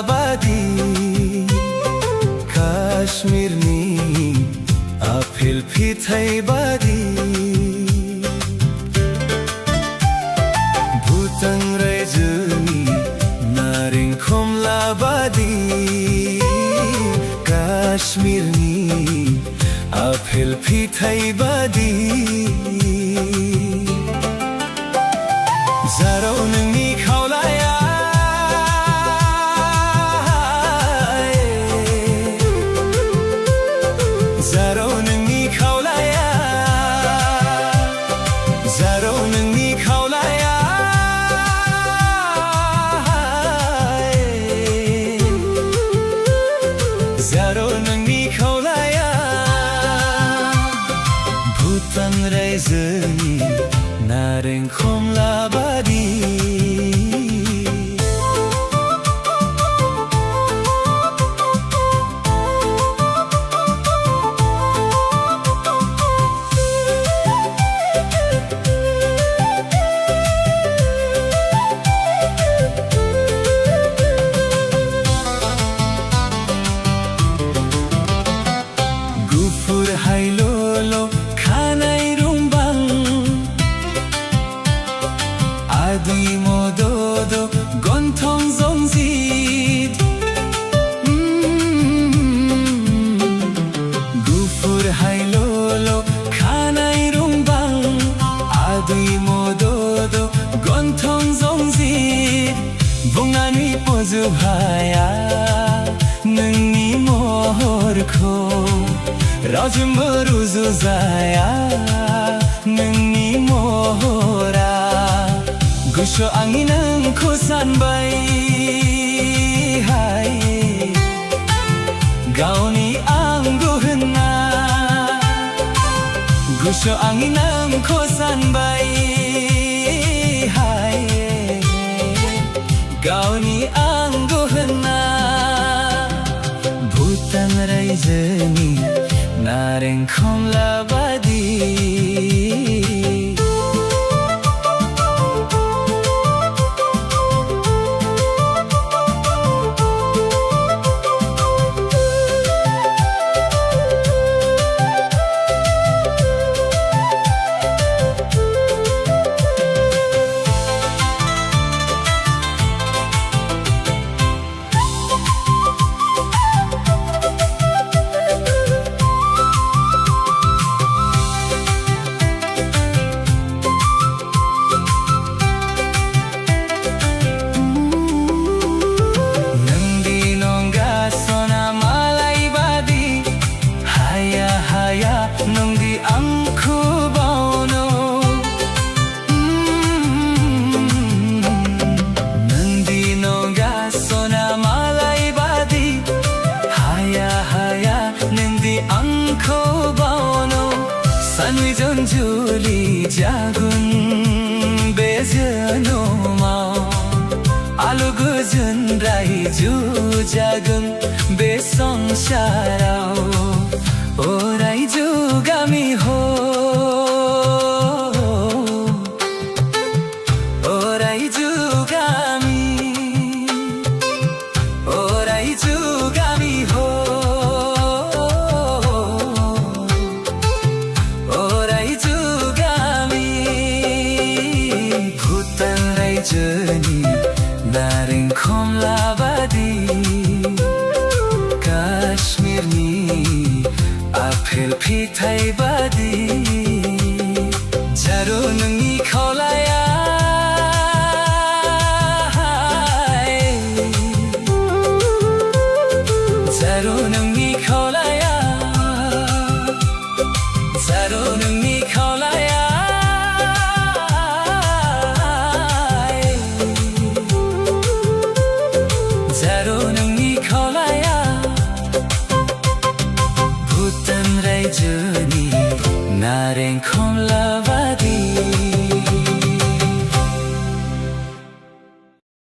बादी काश्मीरनी आफेल फिथाइ बादी भुटान रायजोनि नारें खमला बादी काश्मीरनि आफेल फिथाइ बादी जाराव नोंनि खावलाया जाराव नोंनि खावलाया जाराव नोंनि खावलाया जाराव नोंनि खावलाया भुटान रायजोनि नारें खमला बादी गुफुर हाइलोलो खानाय रुम्बां आदुइ मददो गन्थं जंजित गुफुर हाइलोलो खानाय रुम्बां आदुइ मददो गन्थं जंजित बुंनानै फोजोब हाया नोंनि महरखौ रावजोंबो रुजुजाया नोंनि महरा गोसोआव आंनि नोंखौ सानबाय हाय गावनि आंगो होनना गोसोआव आंनि नोंखौ सानबाय हाय गावनि आंगो होनना भुटान रायजोनि नारें खमला बादी नंदी आंखौ बावनो नंदी नंगा सना मालाय बादी हाया हाया नंदी आंखौ बावनो सानैजों जुलि जागोन बे जोनोमाव आलो गोजोन रायजो जागोन बे संसाराव रायजो गामि हो रायजो गामि रायजो गामि हो रायजो गामि भुटान रायजोनि नारें खमला बादी काश्मीरनि आफेल फिथाइ बादी जारो नोंनि खावलाया जारो नोंनि खावलाया जारो नोंनि खावलाया जारो नोंनि खावलाया भुटान रायजोनि नारें खमला